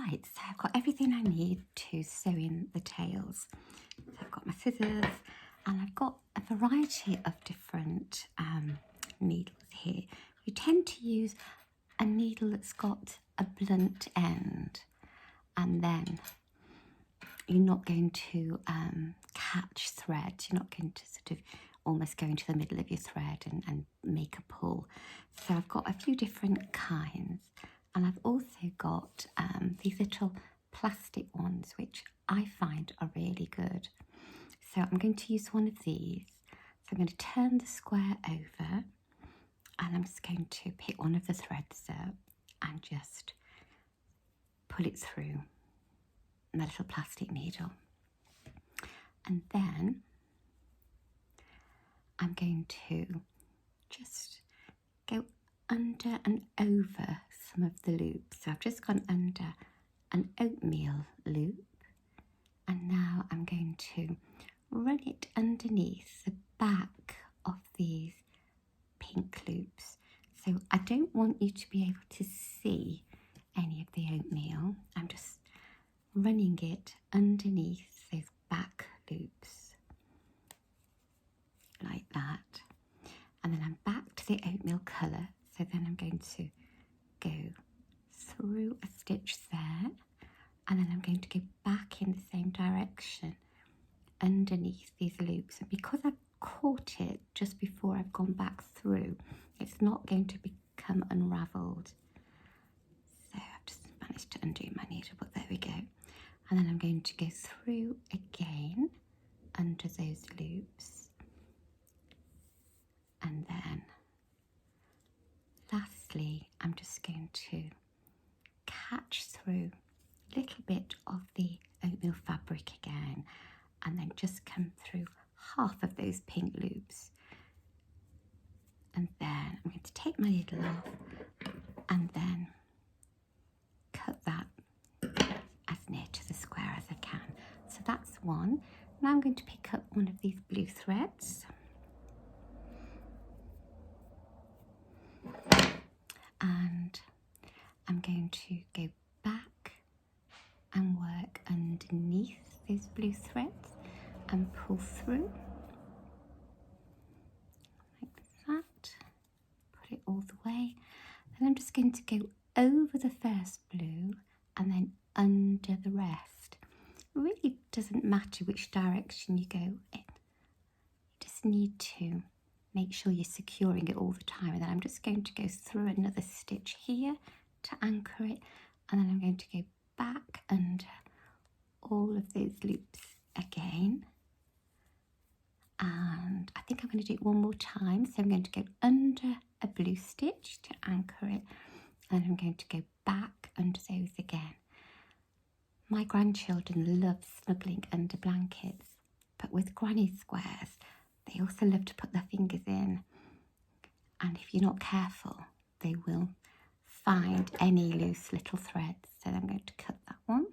Right, so I've got everything I need to sew in the tails. So I've got my scissors and I've got a variety of different needles here. You tend to use a needle that's got a blunt end, and then you're not going to catch thread. You're not going to sort of almost go into the middle of your thread and make a pull. So I've got a few different kinds, and I've also got these little plastic ones which I find are really good. So I'm going to use one of these. So I'm going to turn the square over, and I'm just going to pick one of the threads up and just pull it through my little plastic needle. And then I'm going to just go under and over some of the loops. So I've just gone under an oatmeal loop, and now I'm going to run it underneath the back of these pink loops. So I don't want you to be able to see any of the oatmeal. I'm just running it underneath those back loops like that, and then I'm back to the oatmeal colour. So then I'm going to go through a stitch there, and then I'm going to go back in the same direction underneath these loops. And because I've caught it just before I've gone back through, it's not going to become unravelled. So I've just managed to undo my needle, but there we go. And then I'm going to go through again under those loops, and then lastly I'm just going to catch through a little bit of the oatmeal fabric again, and then just come through half of those pink loops, and then I'm going to take my needle off and then cut that as near to the square as I can. So that's one. Now I'm going to pick up one of these blue threads, and I'm going to go back and work underneath those blue threads and pull through like that. Put it all the way. Then I'm just going to go over the first blue and then under the rest. It really doesn't matter which direction you go in. You just need to make sure you're securing it all the time. And then I'm just going to go through another stitch here to anchor it, and then I'm going to go back under all of those loops again. And I think I'm going to do it one more time. So I'm going to go under a blue stitch to anchor it, and I'm going to go back under those again. My grandchildren love snuggling under blankets, but with granny squares, they also love to put their fingers in. And if you're not careful, they will find any loose little threads. So I'm going to cut that one.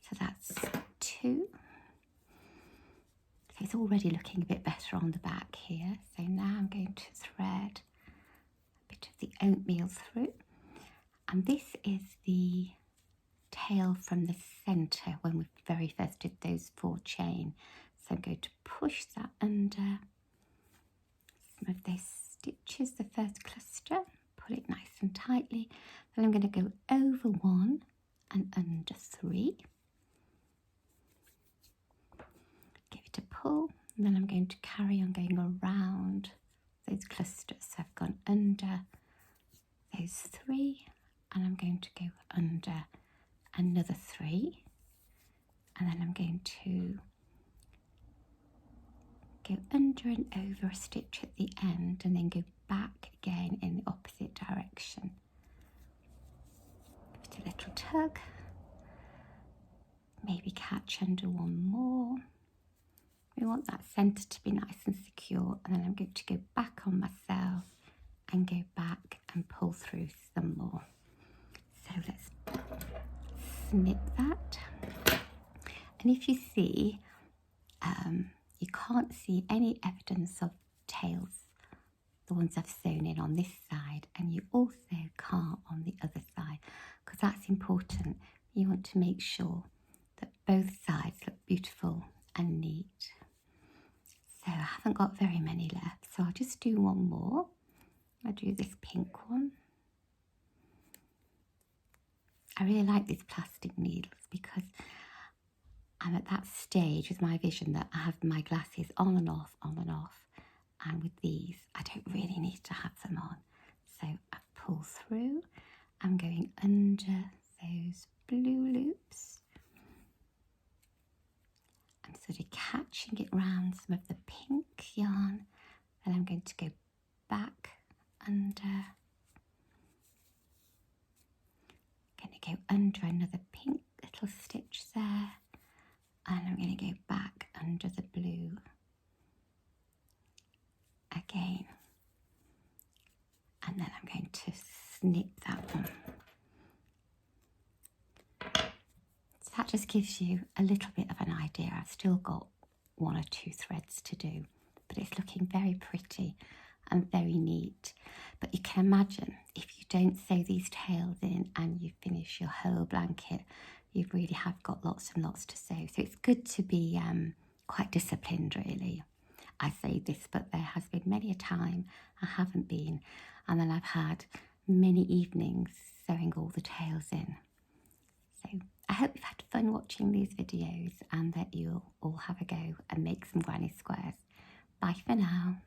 So that's two. So it's already looking a bit better on the back here. So now I'm going to thread a bit of the oatmeal through. And this is the tail from the centre when we very first did those 4 chain. So I'm going to push that under some of those stitches, the first cluster, pull it nice and tightly. Then I'm going to go over 1 and under 3. Give it a pull, and then I'm going to carry on going around those clusters. So I've gone under those 3, and I'm going to go under another 3, and then I'm going to go under and over a stitch at the end, and then go back again in the opposite direction. Give it a little tug, maybe catch under one more. We want that centre to be nice and secure, and then I'm going to go back on myself and go back and pull through some more. So let's snip that. And if you see, you can't see any evidence of tails, the ones I've sewn in on this side, and you also can't on the other side, because that's important. you want to make sure that both sides look beautiful and neat. So I haven't got very many left, so I'll just do one more. I'll do this pink one. I really like these plastic needles because I'm at that stage with my vision that I have my glasses on and off, on and off. And with these, I don't really need to have them on. So I pull through. I'm going under those blue loops. I'm sort of catching it round some of the pink yarn. Then I'm going to go back under. Going to go under another pink little stitch there. And I'm going to go back under the blue again. And then I'm going to snip that one. So that just gives you a little bit of an idea. I've still got 1 or 2 threads to do, but it's looking very pretty and very neat. But you can imagine if you don't sew these tails in and you finish your whole blanket, you really have got lots and lots to sew. So it's good to be quite disciplined, really. I say this, but there has been many a time I haven't been, and then I've had many evenings sewing all the tails in. So I hope you've had fun watching these videos and that you'll all have a go and make some granny squares. Bye for now.